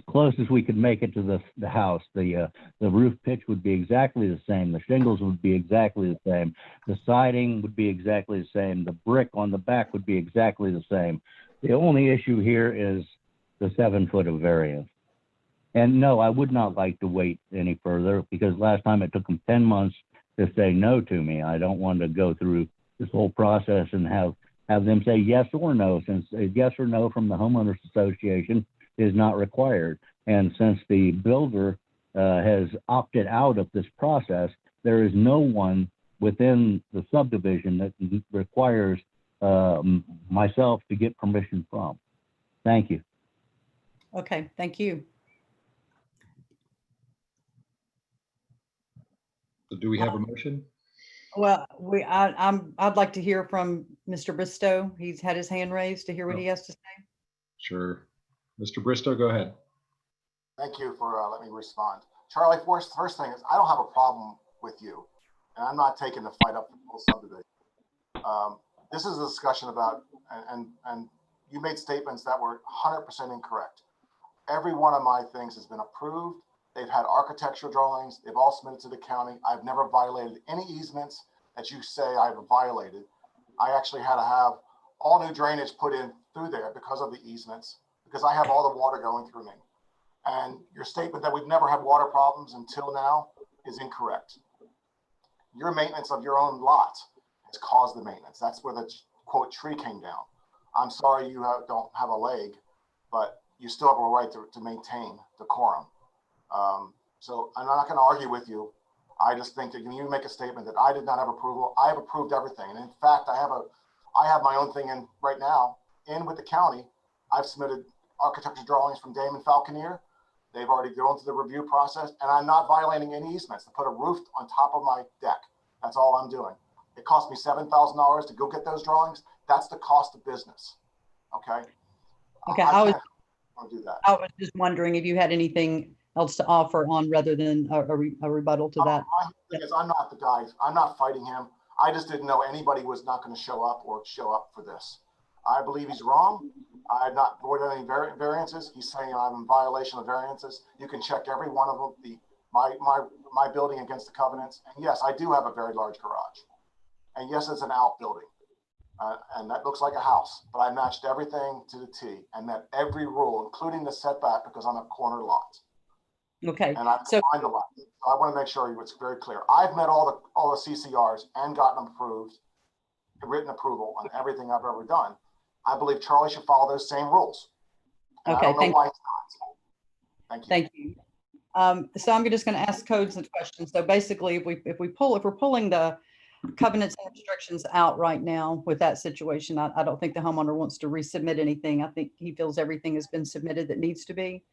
close as we could make it to the house. The roof pitch would be exactly the same. The shingles would be exactly the same. The siding would be exactly the same. The brick on the back would be exactly the same. The only issue here is the 7 foot of variance. And no, I would not like to wait any further, because last time it took them 10 months to say no to me. I don't want to go through this whole process and have them say yes or no, since a yes or no from the homeowners association is not required. And since the builder has opted out of this process, there is no one within the subdivision that requires myself to get permission from. Thank you. Okay, thank you. So do we have a motion? Well, I'd like to hear from Mr. Bristow. He's had his hand raised to hear what he has to say. Sure. Mr. Bristow, go ahead. Thank you for letting me respond. Charlie, first thing is, I don't have a problem with you, and I'm not taking the fight up the whole subdivision. This is a discussion about, and you made statements that were 100% incorrect. Every one of my things has been approved. They've had architectural drawings. They've all submitted to the county. I've never violated any easements that you say I've violated. I actually had to have all new drainage put in through there because of the easements, because I have all the water going through me. And your statement that we've never had water problems until now is incorrect. Your maintenance of your own lot has caused the maintenance. That's where the quote tree came down. I'm sorry you don't have a leg, but you still have a right to maintain decorum. So I'm not going to argue with you. I just think that when you make a statement that I did not have approval, I have approved everything. And in fact, I have my own thing in right now with the county. I've submitted architecture drawings from Damon Falconeer. They've already gone through the review process, and I'm not violating any easements to put a roof on top of my deck. That's all I'm doing. It cost me $7,000 to go get those drawings. That's the cost of business. Okay. Okay. I was just wondering if you had anything else to offer on rather than a rebuttal to that. Because I'm not the guy. I'm not fighting him. I just didn't know anybody was not going to show up for this. I believe he's wrong. I have not voided any variances. He's saying I'm in violation of variances. You can check every one of them, my building against the covenants. And yes, I do have a very large garage. And yes, it's an outbuilding. And that looks like a house. But I matched everything to the T and met every rule, including the setback, because I'm a corner lot. Okay, And I so find the lot. So I want to make sure it's very clear. I've met all the CCRs and gotten them approved, written approval on everything I've ever done. I believe Charlie should follow those same rules. And okay, I don't know why he's not. Thank you. thank you. So I'm just going to ask codes and questions. So basically, if we're pulling the covenants and restrictions out right now with that situation, I don't think the homeowner wants to resubmit anything. I think he feels everything has been submitted that needs to be.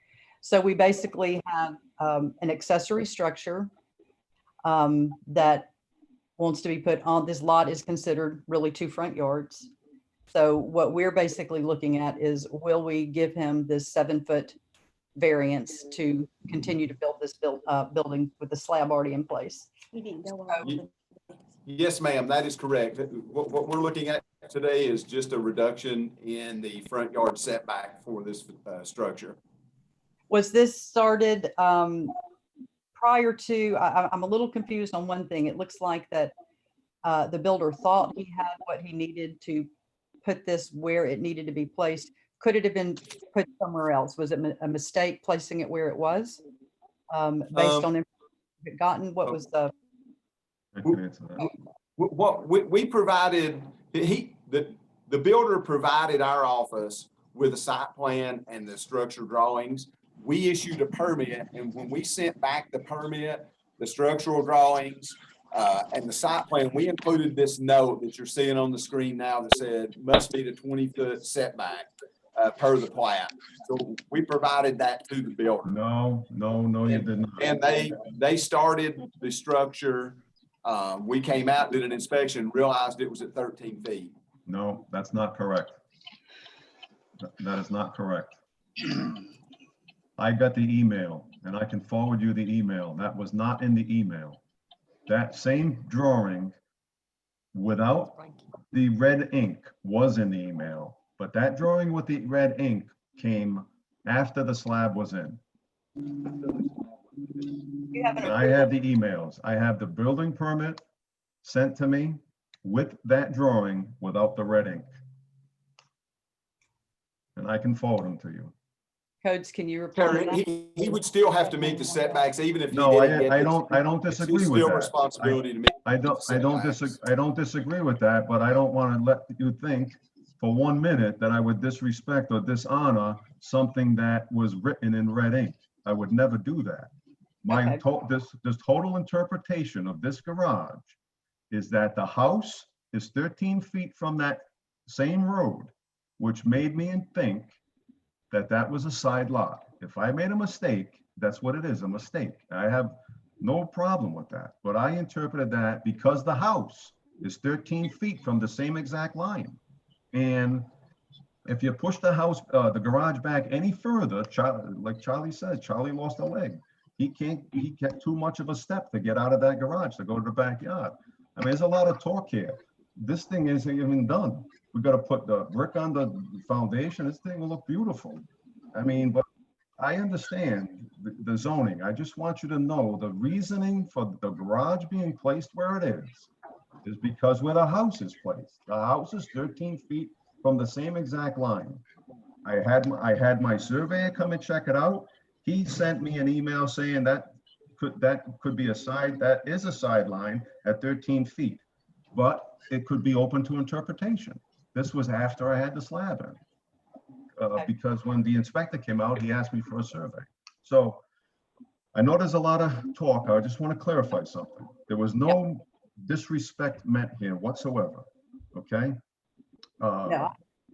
So we basically have an accessory structure that wants to be put on. This lot is considered really 2 front yards. So what we're basically looking at is, will we give him this 7-foot variance to continue to build this building with the slab already in place? Yes, ma'am, that is correct. What we're looking at today is just a reduction in the front yard setback for this structure. Was this started prior to, I'm a little confused on one thing. It looks like that the builder thought he had what he needed to put this where it needed to be placed. Could it have been put somewhere else? Was it a mistake placing it where it was? Based on it gotten, what was the? I can answer that. What we provided, the builder provided our office with a site plan and the structure drawings. We issued a permit, and when we sent back the permit, the structural drawings, and the site plan, we included this note that you're seeing on the screen now that said must meet a 20-foot setback per the plat. So we provided that to the builder. No, you did not. And they started the structure. We came out, did an inspection, realized it was at 13 feet. No, that's not correct. That is not correct. I got the email, and I can forward you the email. That was not in the email. That same drawing without the red ink was in the email, but that drawing with the red ink came after the slab was in. I have the emails. I have the building permit sent to me with that drawing without the red ink. And I can forward them to you. Codes, can you repeat? He would still have to meet the setbacks, even if he No, didn't. I don't disagree with that. Responsibility to meet. I don't disagree with that, but I don't want to let you think for 1 minute that I would disrespect or dishonor something that was written in red ink. I would never do that. My this total interpretation of this garage is that the house is 13 feet from that same road, which made me think that that was a side lot. If I made a mistake, that's what it is, a mistake. I have no problem with that, but I interpreted that because the house is 13 feet from the same exact line. And if you push the house, the garage back any further, like Charlie says, Charlie lost a leg. He get too much of a step to get out of that garage to go to the backyard. I mean, there's a lot of talk here. This thing isn't even done. We got to put the brick on the foundation. This thing will look beautiful. I mean, but I understand the zoning. I just want you to know the reasoning for the garage being placed where it is because where the house is placed. The house is 13 feet from the same exact line. I had my surveyor come and check it out. He sent me an email saying that could be that is a sideline at 13 feet, but it could be open to interpretation. This was after I had the slab in, because when the inspector came out, he asked me for a survey. So I know there's a lot of talk. I just want to clarify something. There was no disrespect meant here whatsoever. Okay. No,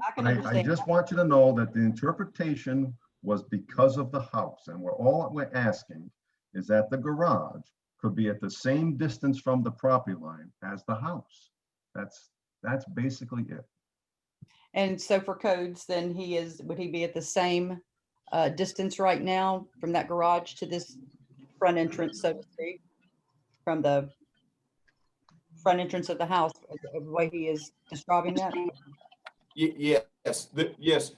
I can understand. I just want you to know that the interpretation was because of the house, and all we're asking is that the garage could be at the same distance from the property line as the house. That's basically it. And so for codes, then would he be at the same distance right now from that garage to this front entrance, so to speak, from the front entrance of the house, the way he is describing that? Yes, yes.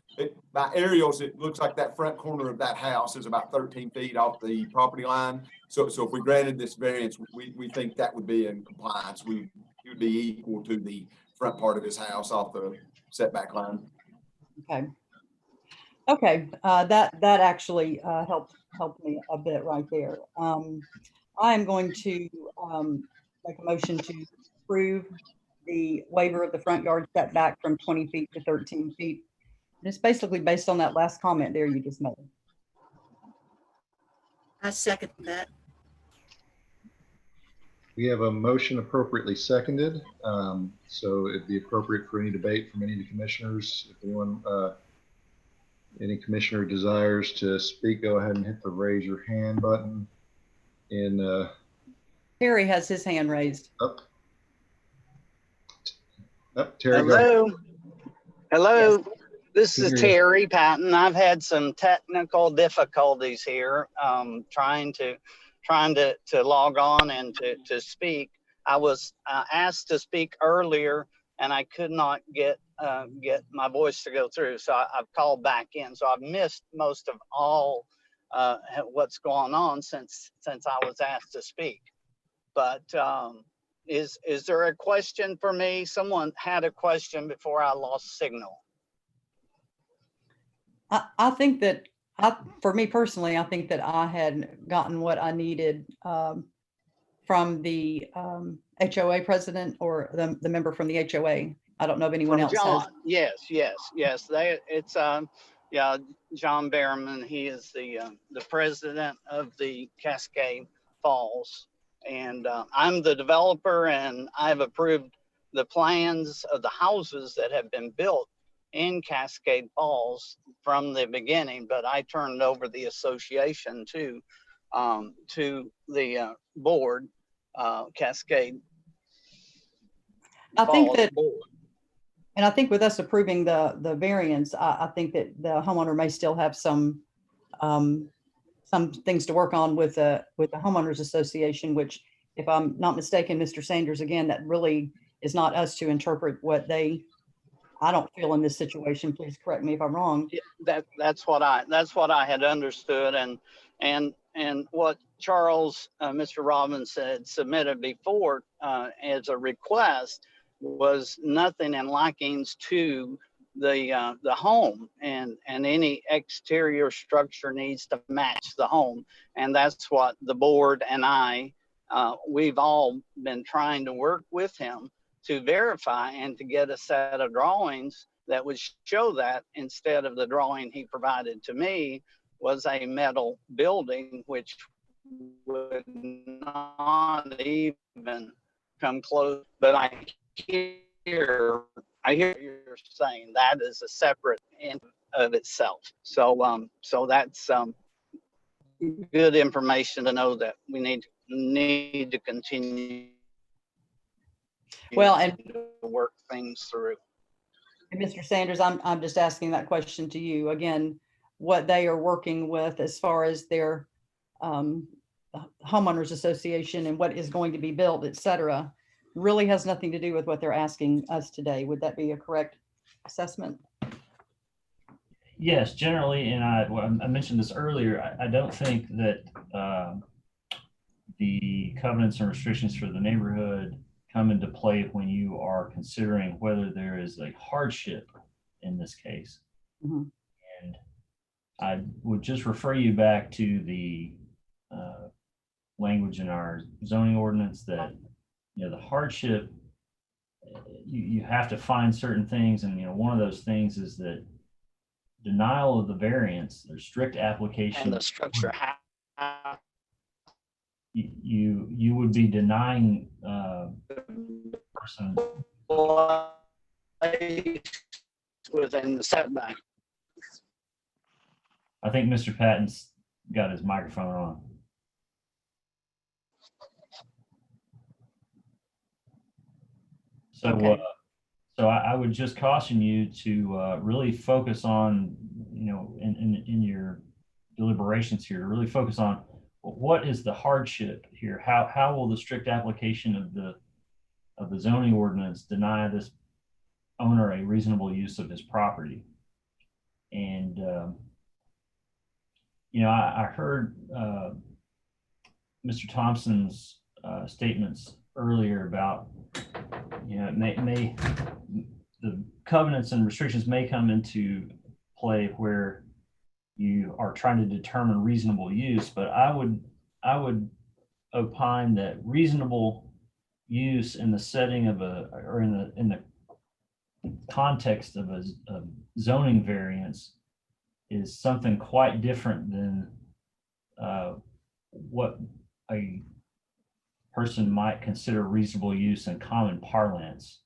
By aerials, it looks like that front corner of that house is about 13 feet off the property line. So if we granted this variance, we think that would be in compliance. It would be equal to the front part of his house off the setback line. Okay. Okay, that actually helped me a bit right there. I am going to make a motion to approve the waiver of the front yard setback from 20 feet to 13 feet. And it's basically based on that last comment there you just made. I second that. We have a motion appropriately seconded. So it'd be appropriate for any debate from any of the commissioners. If anyone, any commissioner desires to speak, go ahead and hit the raise your hand button. And Terry has his hand raised. up, Terry, go. Hello. Hello. Yes. This Can is hear you. Terry Patton. I've had some technical difficulties here trying to log on and to speak. I was asked to speak earlier and I could not get my voice to go through. So I've called back in. So I've missed most of all what's going on since I was asked to speak. But is there a question for me? Someone had a question before I lost signal. I think that for me personally, I think that I had gotten what I needed from the HOA president or the member from the HOA. I don't know if anyone From else John. has. Yes. It's yeah, John Behrman. He is the president of the Cascade Falls, and I'm the developer, and I've approved the plans of the houses that have been built in Cascade Falls from the beginning. But I turned over the association to the board, Cascade. I think Falls that. board. And I think with us approving the variance, I think that the homeowner may still have some things to work on with the homeowners association, which, if I'm not mistaken, Mr. Sanders, again, that really is not us to interpret what they, I don't feel in this situation. Please correct me if I'm wrong. That's what I had understood, and what Charles, Mr. Robbins had submitted before as a request was nothing in likings to the home, and any exterior structure needs to match the home, and that's what the board and I we've all been trying to work with him to verify and to get a set of drawings that would show that, instead of the drawing he provided to me was a metal building, which would not even come close. But I hear you're saying that is a separate in of itself. So so that's good information to know that we need to continue And to work things through. Mr. Sanders, I'm just asking that question to you again, what they are working with as far as their homeowners association and what is going to be built, et cetera, really has nothing to do with what they're asking us today. Would that be a correct assessment? Yes, generally, and I mentioned this earlier, I don't think that the covenants and restrictions for the neighborhood come into play when you are considering whether there is a hardship in this case. Mm-hmm. And I would just refer you back to the language in our zoning ordinance that, you know, the hardship, you have to find certain things. And, you know, one of those things is that denial of the variance, there's strict application. And the structure you would be denying person within the setback. I think Mr. Patton's got his microphone on. So, okay. So I would just caution you to really focus on, you know, in your deliberations here, to really focus on what is the hardship here. How will the strict application of the zoning ordinance deny this owner a reasonable use of his property? And you know, I heard Mr. Thompson's statements earlier about, you know, the covenants and restrictions may come into play where you are trying to determine reasonable use, but I would opine that reasonable use in the setting of or in the context of a zoning variance is something quite different than what a person might consider reasonable use in common parlance.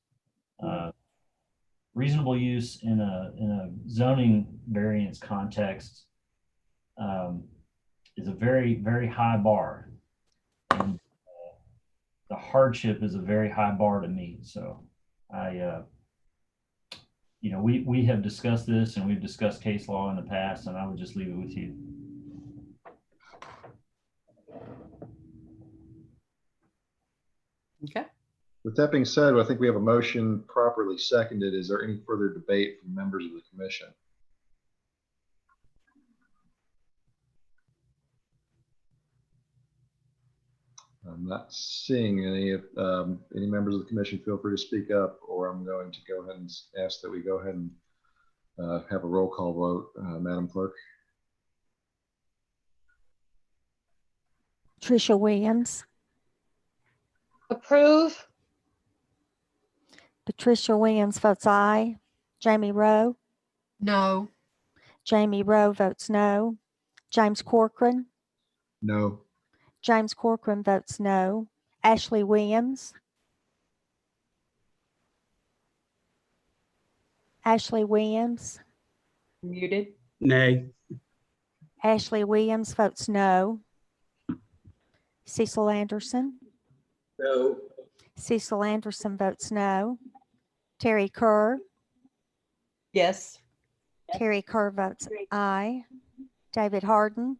Reasonable use in a zoning variance context is a very, very high bar. And the hardship is a very high bar to meet. So we have discussed this and we've discussed case law in the past, and I would just leave it with you. Okay. With that being said, I think we have a motion properly seconded. Is there any further debate from members of the commission? I'm not seeing any members of the commission. Feel free to speak up, or I'm going to go ahead and ask that we go ahead and have a roll call vote. Madam Clerk. Tricia Williams. Approve. Patricia Williams votes aye. Jamie Rowe. No. Jamie Rowe votes no. James Corcoran. No. James Corcoran votes no. Ashley Williams. Ashley Williams. Muted. Nay. Ashley Williams votes no. Cecil Anderson. No. Cecil Anderson votes no. Terry Kerr. Yes. Terry Kerr votes aye. David Harden.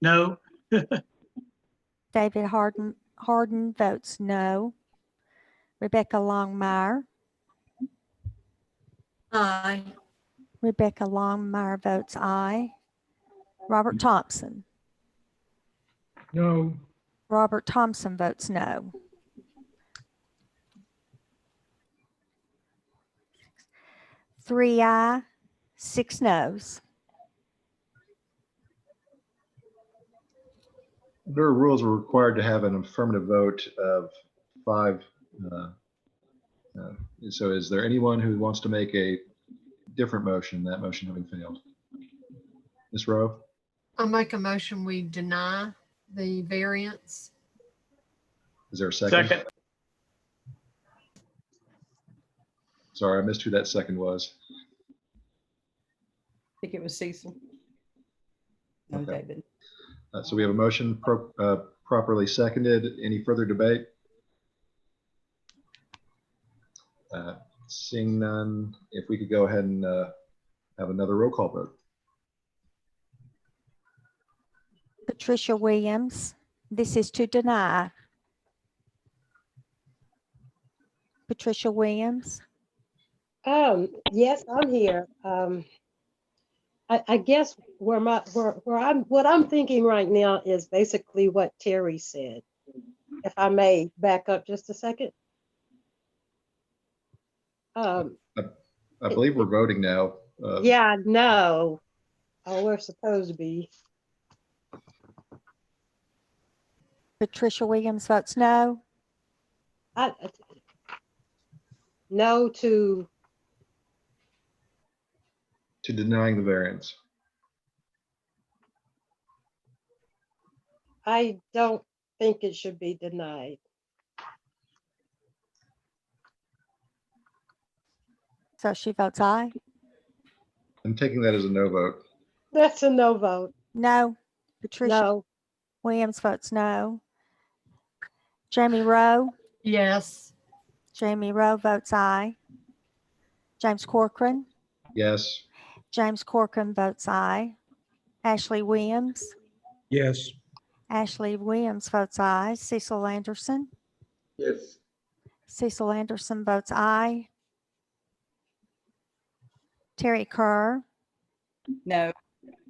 No. David Harden votes no. Rebecca Longmire. Aye. Rebecca Longmire votes aye. Robert Thompson. No. Robert Thompson votes no. Three aye, 6 noes. Under rules, we're required to have an affirmative vote of 5. So is there anyone who wants to make a different motion, that motion having failed? Ms. Rowe? I make a motion we deny the variance. Is there a second? Second. Sorry, I missed who that second was. I think it was Cecil. No, Okay. David. So we have a motion properly seconded. Any further debate? Seeing none, if we could go ahead and have another roll call vote. Patricia Williams, this is to deny. Patricia Williams. Yes, I'm here. I guess what I'm thinking right now is basically what Terry said. If I may back up just a second. I believe we're voting now. Yeah, no. Oh, we're supposed to be. Patricia Williams votes no. No to denying the variance. I don't think it should be denied. So she votes aye. I'm taking that as a no vote. That's a no vote. No. Patricia No. Williams votes no. Jamie Rowe. Yes. Jamie Rowe votes aye. James Corcoran. Yes. James Corcoran votes aye. Ashley Williams. Yes. Ashley Williams votes aye. Cecil Anderson. Yes. Cecil Anderson votes aye. Terry Kerr. No.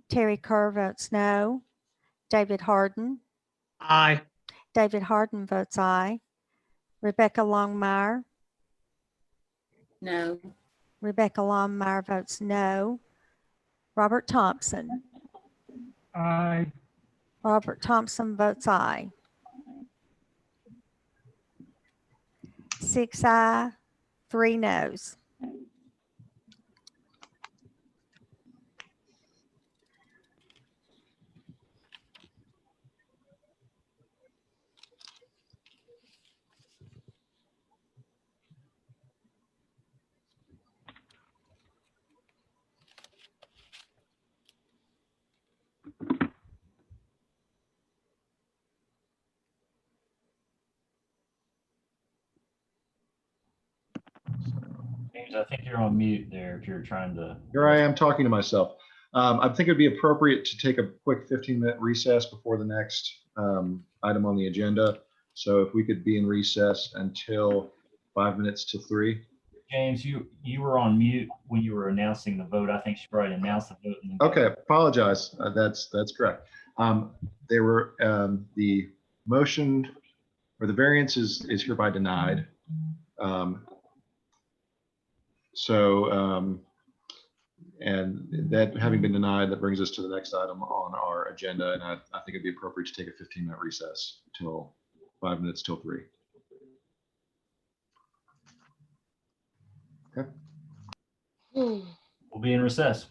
Terry Kerr votes no. David Harden. Aye. David Harden votes aye. Rebecca Longmire. No. Rebecca Longmire votes no. Robert Thompson. Aye. Robert Thompson votes aye. 6 aye, 3 noes. James, I think you're on mute there if you're trying to. Here I am talking to myself. I think it'd be appropriate to take a quick 15-minute recess before the next item on the agenda. So if we could be in recess until 5 minutes to 3. James, you were on mute when you were announcing the vote. I think she probably announced the vote. And Okay, apologize. That's correct. There were the motion or the variance is hereby denied. And that having been denied, that brings us to the next item on our agenda. And I think it'd be appropriate to take a 15-minute recess till 5 minutes till 3. Okay. we'll be in recess.